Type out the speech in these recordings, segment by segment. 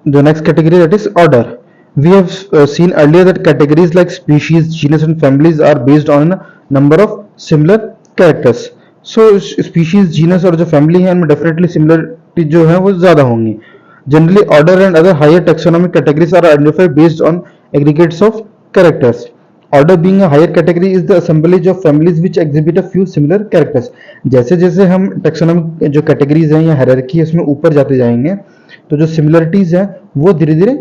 The next category, that is order. We have seen earlier that categories like species, genus and families are based on a number of similar characters. So species, genus और जो family है उनमें definitely similarity जो है वो ज़्यादा होंगी. Generally, order and other higher taxonomic categories are identified based on aggregates of characters. Order being a higher category is the assemblage of families which exhibit a few similar characters. जैसे जैसे हम taxonomic जो categories हैं या hierarchy है उसमें ऊपर जाते जाएंगे तो जो similarities हैं वो धीरे धीरे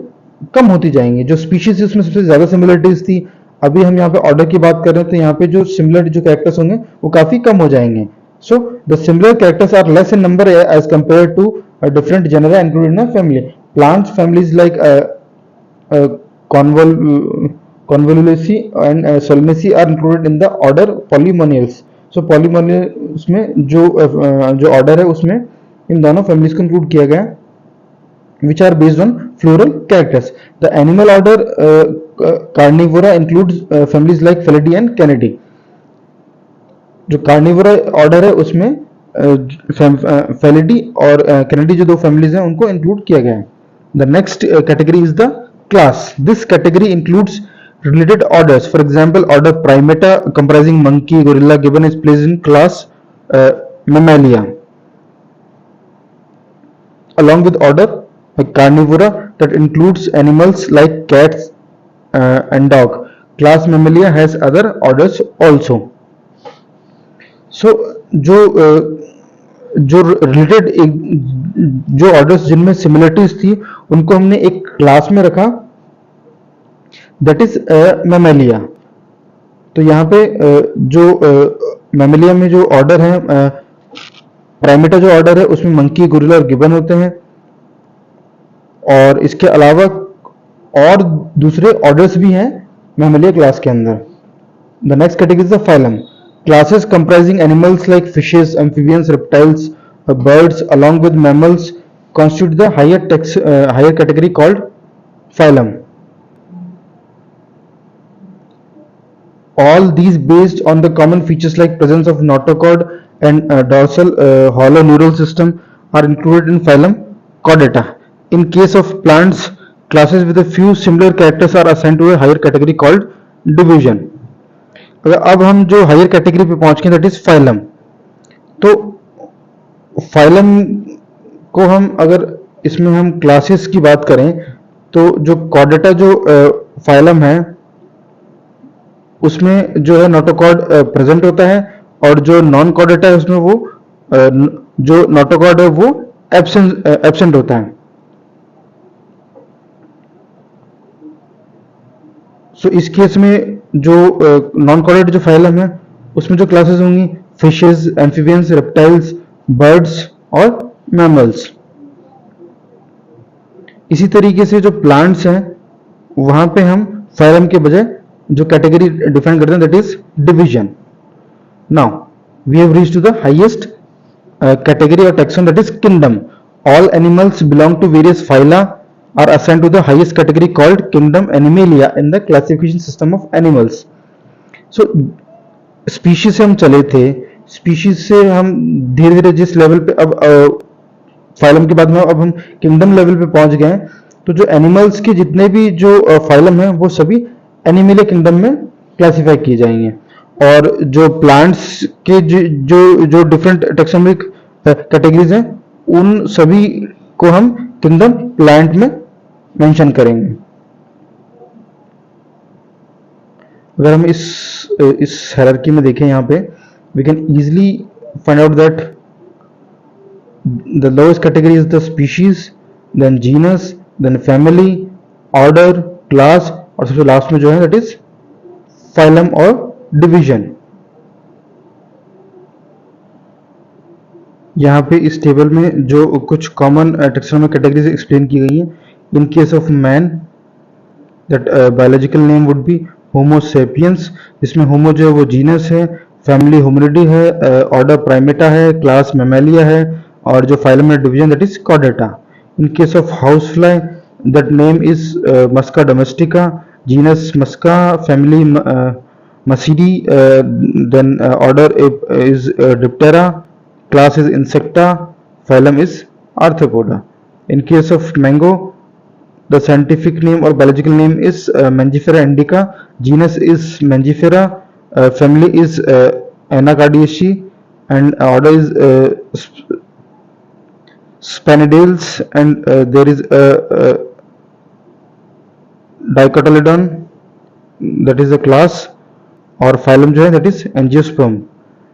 कम होती जाएंगी. जो species उसमें सबसे ज़्यादा similarities थी, अभी हम यहाँ पे order की बात कर रहे हैं तो यहाँ पे जो similar जो characters होंगे वो काफ़ी कम हो जाएंगे. So the similar characters are less in number as compared to a different genera included in a family. Plant families like Convolvulaceae and Solanaceae are included in the order Polymoniales. So Polymoniales में जो order है उसमें इन दोनों families को include किया गया, which are based on floral characters. The animal order Carnivora includes families like Felidae and Canidae. जो Carnivora order है उसमें फेलिडी और कैनिडी जो दो फैमिलीज हैं उनको इंक्लूड किया गया है. The next category is the class. This category includes related orders. For example, order Primata comprising monkey, gorilla, gibbon is placed in class Mammalia, along with order Carnivora that includes animals like cats and dog. Class Mammalia has other orders also. So जो related जो orders जिनमें similarities थी उनको हमने एक class में रखा, that is Mammalia. तो यहाँ पे जो मैमेलिया में जो ऑर्डर है, प्राइमेटा जो ऑर्डर है उसमें मंकी, गोरिल्ला और गिबन होते हैं, और इसके अलावा और दूसरे ऑर्डर्स भी हैं मैमेलिया क्लास के अंदर. The next category is the phylum. Classes comprising animals like fishes, amphibians, reptiles, birds, along with mammals, constitute the higher category called phylum. All these based on the common features like presence of notochord and dorsal hollow neural system are included in phylum Chordata. In case of plants, classes with a few similar characters are assigned to a higher category called division. अब हम जो higher category पे पहुंच गए that is phylum. तो phylum को हम अगर इसमें हम क्लासेस की बात करें तो जो कॉर्डेटा जो फाइलम है उसमें जो है नोटोकॉर्ड प्रेजेंट होता है, और जो नॉन कॉर्डेटा है उसमें वो जो नोटोकॉर्ड है वो एब्सेंट होता है. सो इस केस में जो नॉन कॉर्डेट जो फाइलम है उसमें जो क्लासेस होंगी फिशेस, एम्फीबियंस, रेप्टाइल्स, बर्ड्स और मैमल्स. इसी तरीके से जो प्लांट्स हैं वहां पे हम फाइलम के बजाय जो कैटेगरी डिफाइन करते हैं that is division. Now we have reached to the highest category और taxon that is kingdom. All animals belong to various phyla are assigned to the highest category called kingdom Animalia in the classification system of animals. So species से हम चले थे, species से हम धीरे धीरे जिस लेवल पे अब फाइलम के बाद में अब हम किंगडम लेवल पे पहुंच गए हैं, तो जो एनिमल्स के जितने भी जो फाइलम हैं वो सभी एनिमेलिया किंगडम में क्लासिफाई किए जाएंगे, और जो प्लांट्स के जो डिफरेंट टैक्सोनॉमिक कैटेगरीज हैं उन सभी को हम किंगडम प्लांट में मेंशन करेंगे. अगर हम इस हायरार्की में देखें यहाँ पे we can easily find out that the lowest category is the species, then genus, then family, order, class, और सबसे लास्ट में जो है दैट इज फाइलम और डिवीजन. यहाँ पे इस टेबल में जो कुछ कॉमन टैक्सोनॉमिक कैटेगरीज एक्सप्लेन की गई हैं. In case of man that biological name would be Homo sapiens, जिसमें होमो जो है वो जीनस है, फैमिली होमिनिडी है, ऑर्डर प्राइमेटा है, क्लास मैमेलिया है, और जो फाइलम है division that is Chordata. In case of house fly that name is Musca domestica, genus Musca, family Muscidae, then order is Diptera, class is insecta, phylum is arthropoda. In case of mango The scientific name or biological name is Mangifera indica. Genus is Mangifera. Family is Anacardiaceae, and order is Spanidalis, and there is a Dicotyledon, that is a class और phylum जो है that is Angiosperm.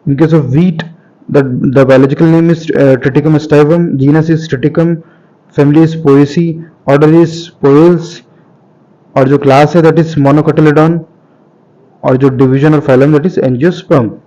In case of wheat, the biological name is Triticum stivum, genus is Triticum, family is Poaceae, order is Poales, और जो class है that is Monocotyledon, और जो division और phylum that is Angiosperm.